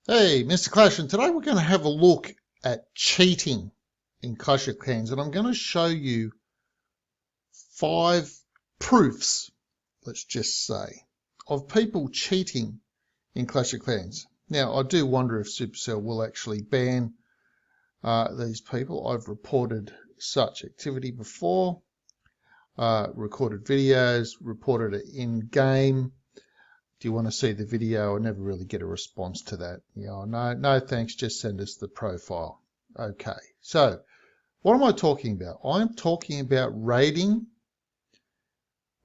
Hey, Mr. Clash, and today we're going to have a look at cheating in Clash of Clans, and I'm going to show you 5 proofs, let's just say, of people cheating in Clash of Clans. Now, I do wonder if Supercell will actually ban these people. I've reported such activity before, recorded videos, reported it in-game. Do you want to see the video? I never really get a response to that. No thanks, just send us the profile. Okay, so what am I talking about? I'm talking about raiding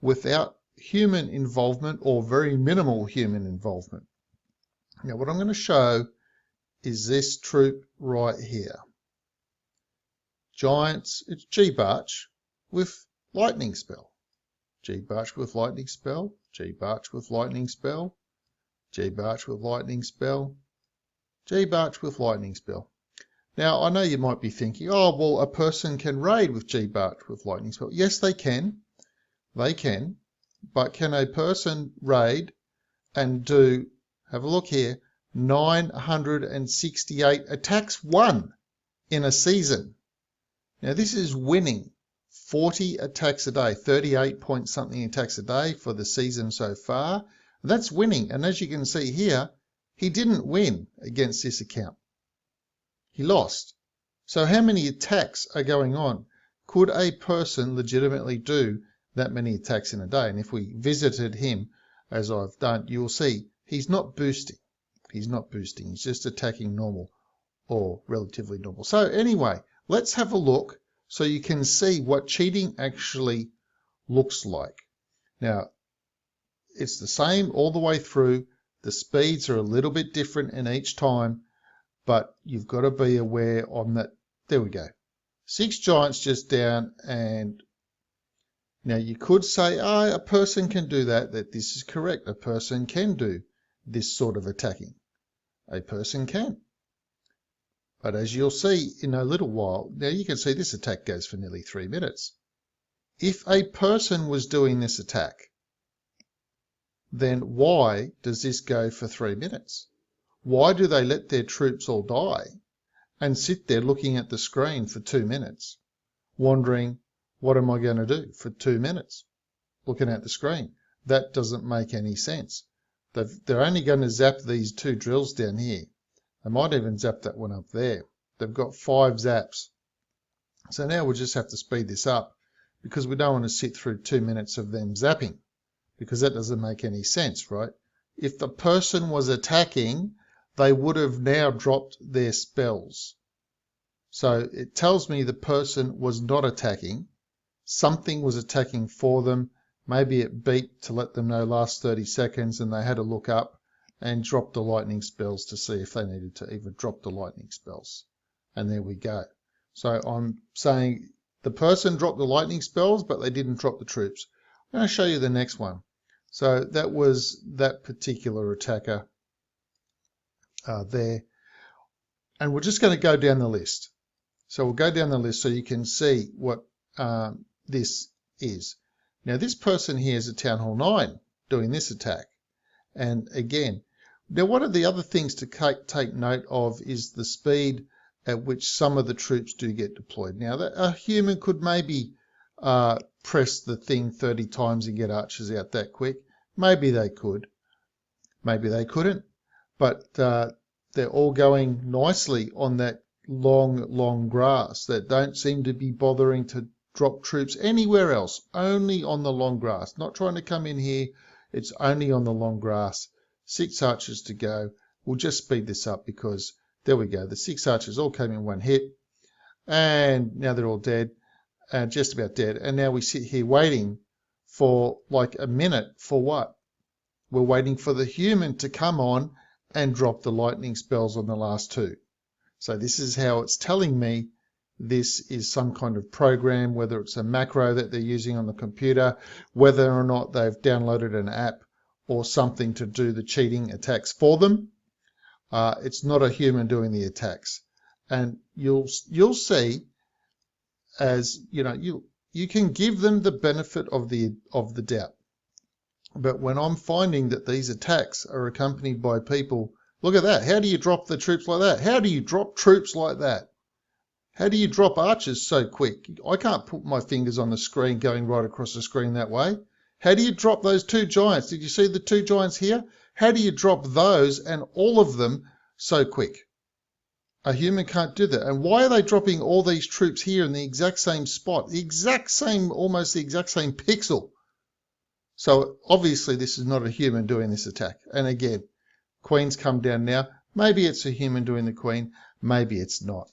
without human involvement or very minimal human involvement. Now what I'm going to show is this troop right here. Giants, it's G-Barch with lightning spell. G-Barch with lightning spell, G-Barch with lightning spell, G-Barch with lightning spell, G-Barch with lightning spell. Now, I know you might be thinking, oh, well, a person can raid with G-Barch with lightning spell. Yes, they can. They can. But can a person raid and do, have a look here, 968 attacks won in a season? Now, this is winning 40 attacks a day, 38 point something attacks a day for the season so far. That's winning. And as you can see here, he didn't win against this account. He lost. So how many attacks are going on? Could a person legitimately do that many attacks in a day? And if we visited him, as I've done, you'll see he's not boosting. He's not boosting. He's just attacking normal or relatively normal. So anyway, let's have a look so you can see what cheating actually looks like. Now, it's the same all the way through. The speeds are a little bit different in each time, but you've got to be aware on that. There we go. 6 giants just down, and now you could say, oh, a person can do that this is correct. A person can do this sort of attacking. A person can. But as you'll see in a little while, now you can see this attack goes for nearly 3 minutes. If a person was doing this attack, then why does this go for 3 minutes? Why do they let their troops all die and sit there looking at the screen for 2 minutes, wondering, what am I going to do for 2 minutes, looking at the screen? That doesn't make any sense. They're only going to zap these 2 drills down here. They might even zap that one up there. They've got 5 zaps. So now we'll just have to speed this up because we don't want to sit through 2 minutes of them zapping, because that doesn't make any sense, right? If the person was attacking, they would have now dropped their spells. So it tells me the person was not attacking. Something was attacking for them. Maybe it beeped to let them know last 30 seconds and they had to look up and drop the lightning spells to see if they needed to even drop the lightning spells. And there we go. So I'm saying the person dropped the lightning spells, but they didn't drop the troops. I'm going to show you the next one. So that was that particular attacker there. And we're just going to go down the list. So we'll go down the list so you can see what this is. Now this person here is a Town Hall 9 doing this attack. And again, now one of the other things to take note of is the speed at which some of the troops do get deployed. Now a human could maybe press the thing 30 times and get archers out that quick. Maybe they could. Maybe they couldn't. But they're all going nicely on that long grass that don't seem to be bothering to drop troops anywhere else, only on the long grass. Not trying to come in here. It's only on the long grass. 6 archers to go. We'll just speed this up because there we go. The 6 archers all came in one hit. And now they're all dead. Just about dead. And now we sit here waiting for like a minute for what? We're waiting for the human to come on and drop the lightning spells on the last 2. So this is how it's telling me this is some kind of program, whether it's a macro that they're using on the computer, whether or not they've downloaded an app or something to do the cheating attacks for them. It's not a human doing the attacks. And you'll see, as you know, you can give them the benefit of the doubt. But when I'm finding that these attacks are accompanied by people Look at that. How do you drop the troops like that? How do you drop troops like that? How do you drop archers so quick? I can't put my fingers on the screen going right across the screen that way. How do you drop those two giants? Did you see the two giants here? How do you drop those and all of them so quick? A human can't do that. And why are they dropping all these troops here in the exact same spot? The exact same, almost the exact same pixel. So obviously this is not a human doing this attack. And again, Queen's come down now. Maybe it's a human doing the Queen. Maybe it's not.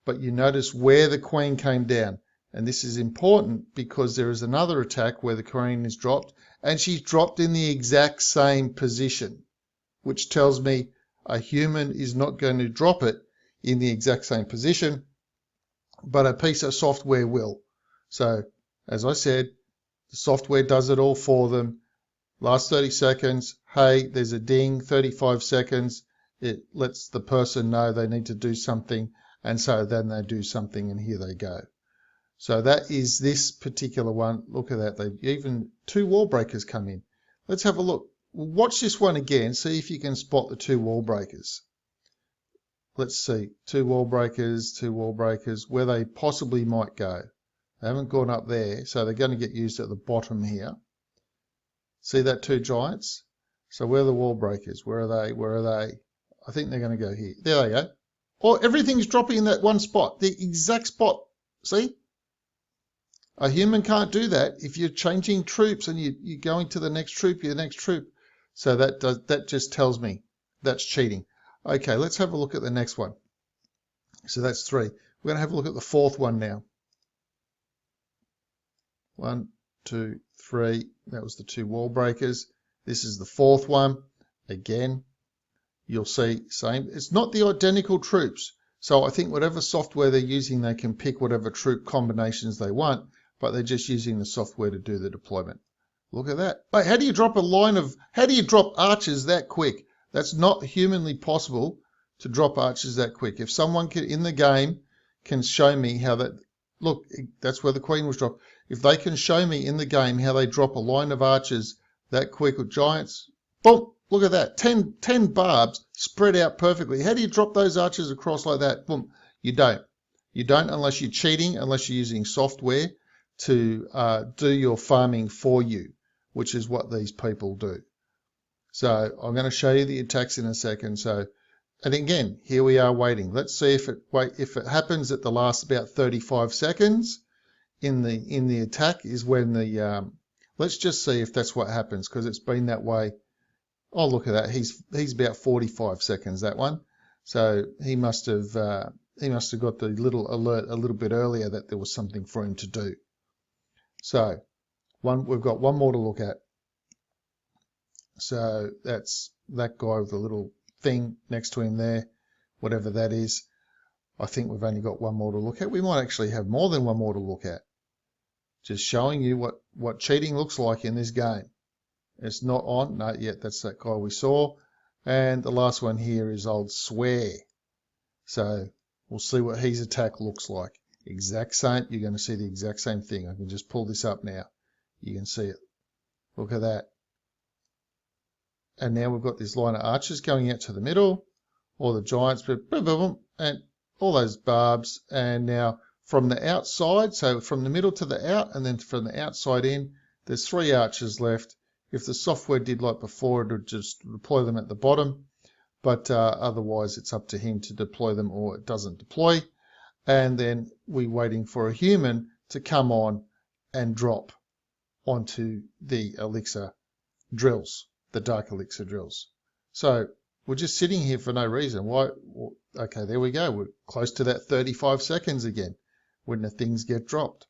But you notice where the Queen came down. And this is important because there is another attack where the Queen is dropped. And she's dropped in the exact same position, which tells me a human is not going to drop it in the exact same position, but a piece of software will. So, as I said, the software does it all for them. Last 30 seconds, hey, there's a ding, 35 seconds. It lets the person know they need to do something, and so then they do something, and here they go. So that is this particular one. Look at that. They've even two wall breakers come in. Let's have a look. Watch this one again. See if you can spot the two wall breakers. Let's see. Two wall breakers, where they possibly might go. They haven't gone up there, so they're going to get used at the bottom here. See that two giants? So where are the wall breakers? Where are they? Where are they? I think they're going to go here. There they go. Or everything's dropping in that one spot, the exact spot. See? A human can't do that if you're changing troops and you're going to the next troop, So that just tells me that's cheating. Okay, let's have a look at the next one. So that's 3. We're going to have a look at the 4th one now. 1, 2, 3. That was the two wall breakers. This is the 4th one. Again, you'll see same. It's not the identical troops. So I think whatever software they're using, they can pick whatever troop combinations they want, but they're just using the software to do the deployment. Look at that. But how do you drop how do you drop archers that quick? That's not humanly possible to drop archers that quick. If someone in the game can show me how that, look, that's where the Queen was dropped. If they can show me in the game how they drop a line of archers that quick with giants, boom, look at that, 10 barbs spread out perfectly. How do you drop those archers across like that? Boom, you don't. You don't unless you're cheating, unless you're using software to do your farming for you, which is what these people do. So I'm going to show you the attacks in a second. So, and again, here we are waiting. Let's see if it happens at the last about 35 seconds in the attack is when the let's just see if that's what happens, because it's been that way. Oh, look at that. He's about 45 seconds, that one. So he must have got the little alert a little bit earlier that there was something for him to do. So we've got one more to look at. So that's that guy with the little thing next to him there, whatever that is. I think we've only got one more to look at. We might actually have more than one more to look at. Just showing you what cheating looks like in this game. It's not on, no, yet that's that guy we saw. And the last one here is old Swear. So we'll see what his attack looks like. Exact same, you're going to see the exact same thing. I can just pull this up now. You can see it. Look at that. And now we've got this line of archers going out to the middle, all the giants, and all those barbs. And now from the outside, so from the middle to the out, and then from the outside in, there's 3 archers left. If the software did like before, it would just deploy them at the bottom. But otherwise, it's up to him to deploy them, or it doesn't deploy. And then we're waiting for a human to come on and drop onto the elixir drills. The dark elixir drills. So we're just sitting here for no reason. Why? Well, okay, there we go. We're close to that 35 seconds again when the things get dropped.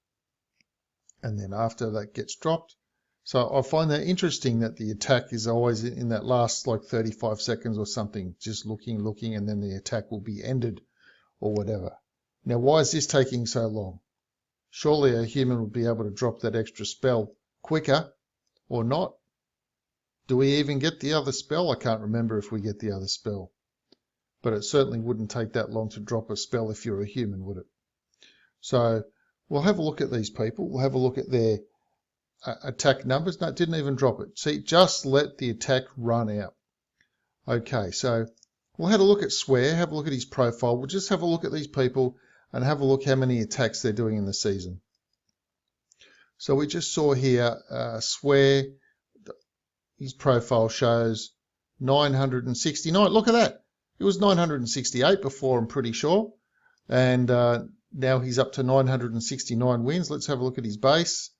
And then after that gets dropped. So I find that interesting that the attack is always in that last like 35 seconds or something, just looking, and then the attack will be ended or whatever. Now, why is this taking so long? Surely a human would be able to drop that extra spell quicker, or not? Do we even get the other spell? I can't remember if we get the other spell. But it certainly wouldn't take that long to drop a spell if you're a human, would it? So we'll have a look at these people. We'll have a look at their attack numbers. No, it didn't even drop it. See, just let the attack run out. Okay, so We'll have a look at Swear, have a look at his profile. We'll just have a look at these people and have a look how many attacks they're doing in the season. So we just saw here, Swear, his profile shows 969. Look at that. It was 968 before, I'm pretty sure. And now he's up to 969 wins. Let's have a look at his base.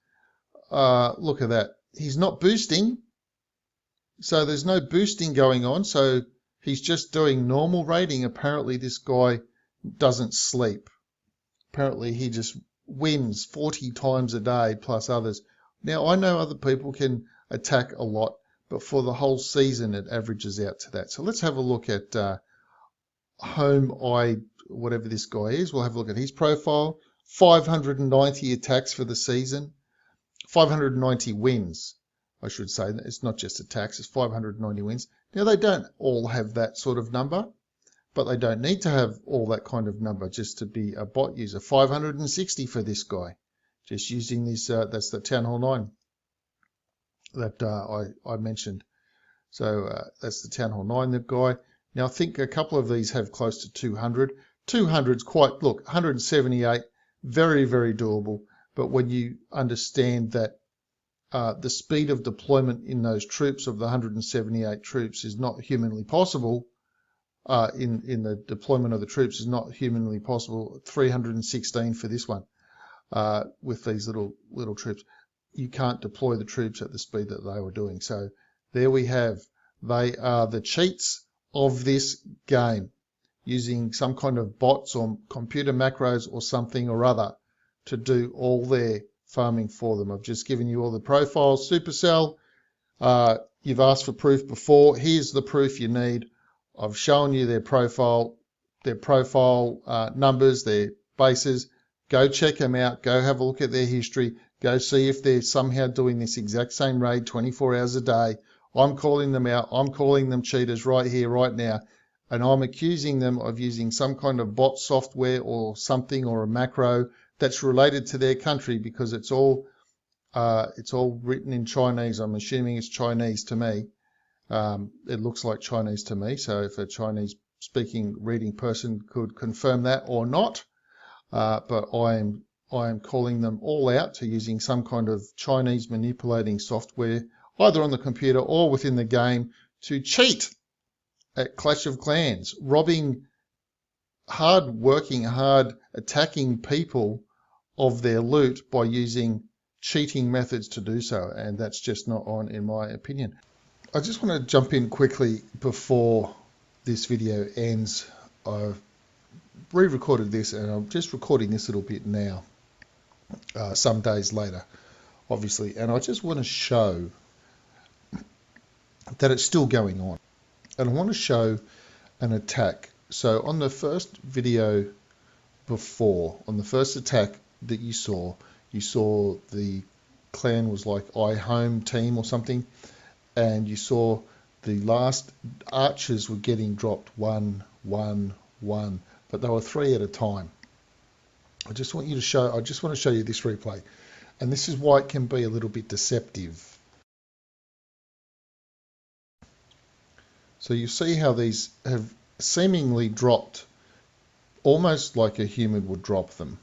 Look at that. He's not boosting. So there's no boosting going on. So he's just doing normal rating. Apparently this guy doesn't sleep. Apparently he just wins 40 times a day plus others. Now I know other people can attack a lot, but for the whole season it averages out to that. So let's have a look at whatever this guy is. We'll have a look at his profile. 590 attacks for the season. 590 wins, I should say. It's not just attacks, it's 590 wins. Now they don't all have that sort of number, but they don't need to have all that kind of number just to be a bot user. 560 for this guy, just using this, that's the Town Hall 9 that I mentioned. So that's the Town Hall 9, that guy. Now I think a couple of these have close to 200. 200's quite, look, 178, very, very doable. But when you understand that the speed of deployment in those troops of the 178 troops is not humanly possible, in the deployment of the troops is not humanly possible, 316 for this one, with these little troops. You can't deploy the troops at the speed that they were doing. So there we have, they are the cheats of this game, using some kind of bots or computer macros or something or other to do all their farming for them. I've just given you all the profiles. Supercell, you've asked for proof before. Here's the proof you need. I've shown you their profile numbers, their bases. Go check them out. Go have a look at their history. Go see if they're somehow doing this exact same raid 24 hours a day. I'm calling them out. I'm calling them cheaters right here, right now. And I'm accusing them of using some kind of bot software or something, or a macro that's related to their country, because it's all written in Chinese. I'm assuming it's Chinese to me. It looks like Chinese to me. So if a Chinese speaking reading person could confirm that or not, but I am calling them all out to using some kind of Chinese manipulating software, either on the computer or within the game, to cheat at Clash of Clans, robbing hard attacking people of their loot by using cheating methods to do so, and that's just not on, in my opinion. I just want to jump in quickly before this video ends. I've re-recorded this and I'm just recording this little bit now, some days later, obviously, and I just want to show that it's still going on. And I want to show an attack. So on the first video before, on the first attack that you saw the clan was like iHome team or something, and you saw the last archers were getting dropped 1, 1, 1, but they were 3 at a time. I just want to show you this replay, and this is why it can be a little bit deceptive. So you see how these have seemingly dropped almost like a human would drop them.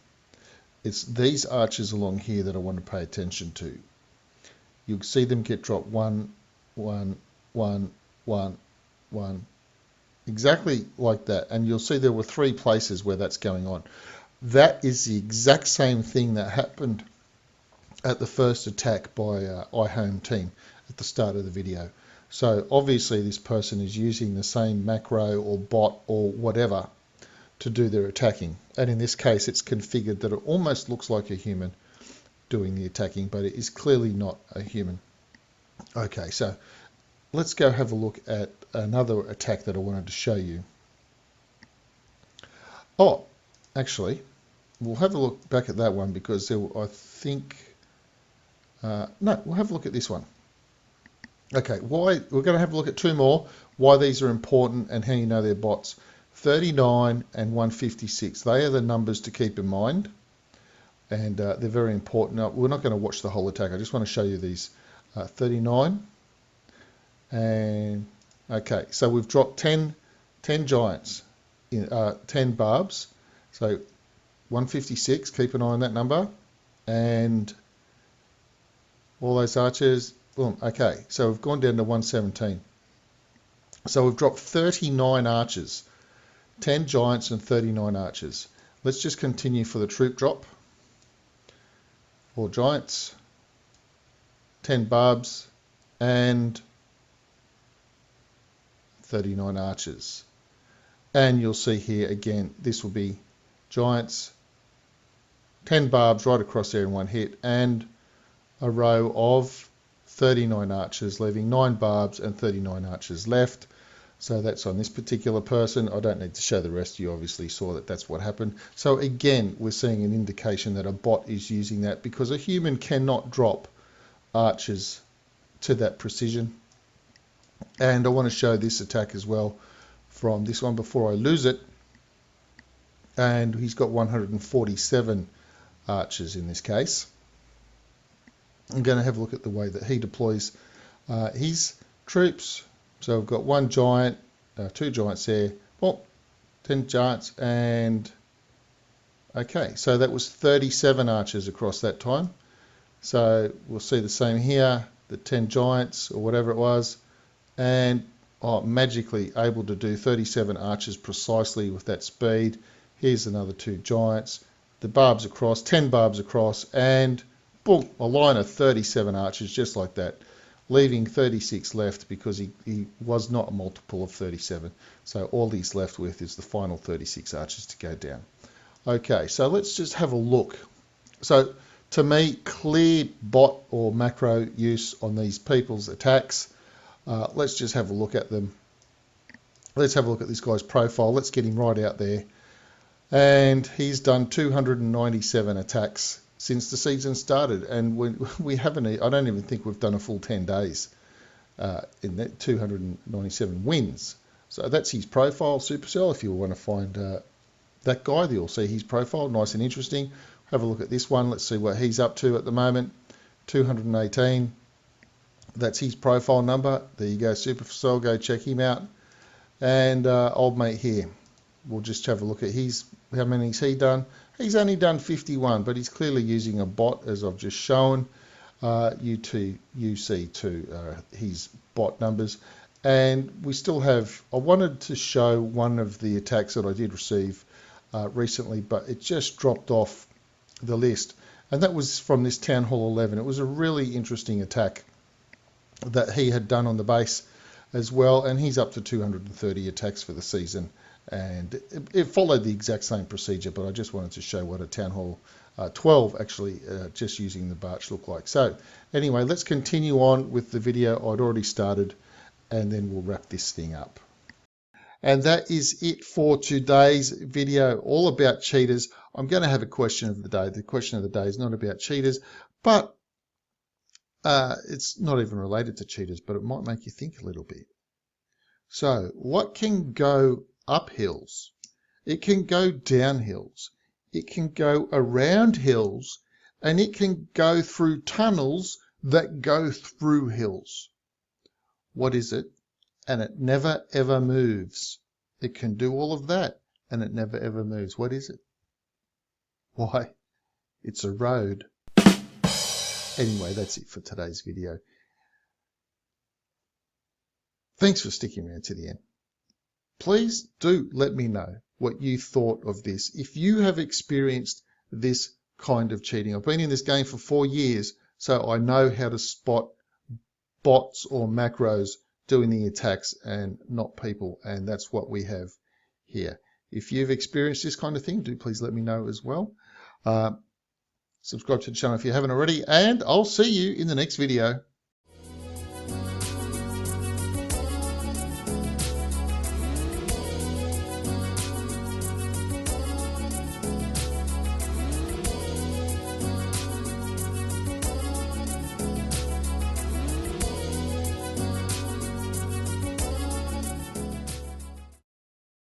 It's these archers along here that I want to pay attention to. You'll see them get dropped 1, 1, 1, 1, 1, exactly like that. And you'll see there were 3 places where that's going on. That is the exact same thing that happened at the first attack by iHome team at the start of the video. So obviously this person is using the same macro or bot or whatever to do their attacking. And in this case, it's configured that it almost looks like a human doing the attacking, but it is clearly not a human. Okay, so let's go have a look at another attack that I wanted to show you. Oh, actually, we'll have a look back at that one because there, I think, no, we'll have a look at this one. Okay, why we're going to have a look at 2 more, why these are important and how you know they're bots. 39 and 156, they are the numbers to keep in mind, and they're very important. Now, we're not going to watch the whole attack, I just want to show you these. 39, and okay, so we've dropped 10 10 giants, 10 barbs, so 156, keep an eye on that number, and all those archers, boom, okay, so we've gone down to 117. So we've dropped 39 archers, 10 giants and 39 archers. Let's just continue for the troop drop. 4 giants, 10 barbs, and 39 archers. And you'll see here again, this will be giants, 10 barbs right across there in one hit, and a row of 39 archers, leaving 9 barbs and 39 archers left. So that's on this particular person. I don't need to show the rest. You obviously saw that that's what happened. So again, we're seeing an indication that a bot is using that, because a human cannot drop archers to that precision. And I want to show this attack as well from this one before I lose it. And he's got 147 archers in this case. I'm going to have a look at the way that he deploys his troops. So we've got 1 giant, 2 giants there, well, 10 giants, and okay, so that was 37 archers across that time. So we'll see the same here, the 10 giants or whatever it was, and magically able to do 37 archers precisely with that speed. Here's another 2 giants, the barbs across, 10 barbs across, and boom, a line of 37 archers just like that, leaving 36 left because he was not a multiple of 37. So all he's left with is the final 36 archers to go down. Okay, so let's just have a look. So to me, clear bot or macro use on these people's attacks. Let's just have a look at them. Let's have a look at this guy's profile. Let's get him right out there. And he's done 297 attacks since the season started, and we haven't, I don't even think we've done a full 10 days in that 297 wins. So that's his profile, Supercell. If you want to find that guy, you'll see his profile, nice and interesting. Have a look at this one. Let's see what he's up to at the moment. 218. That's his profile number. There you go, Supercell. Go check him out. And old mate here, we'll just have a look at how many's he done. He's only done 51, but he's clearly using a bot, as I've just shown. You see his bot numbers. And we still have, I wanted to show one of the attacks that I did receive recently, but it just dropped off the list. And that was from this Town Hall 11. It was a really interesting attack that he had done on the base as well. And he's up to 230 attacks for the season. And it followed the exact same procedure, but I just wanted to show what a Town Hall 12 actually just using the Barch looked like. So anyway, let's continue on with the video I'd already started, and then we'll wrap this thing up. And that is it for today's video, all about cheaters. I'm going to have a question of the day. The question of the day is not about cheaters, but it's not even related to cheaters, but it might make you think a little bit. So what can go up hills? It can go down hills. It can go around hills, and it can go through tunnels that go through hills. What is it? And it never ever moves. It can do all of that, and it never ever moves. What is it? Why? It's a road. Anyway, that's it for today's video. Thanks for sticking around to the end. Please do let me know what you thought of this. If you have experienced this kind of cheating. I've been in this game for 4 years, so I know how to spot bots or macros doing the attacks and not people, and that's what we have here. If you've experienced this kind of thing, do please let me know as well. Subscribe to the channel if you haven't already, and I'll see you in the next video.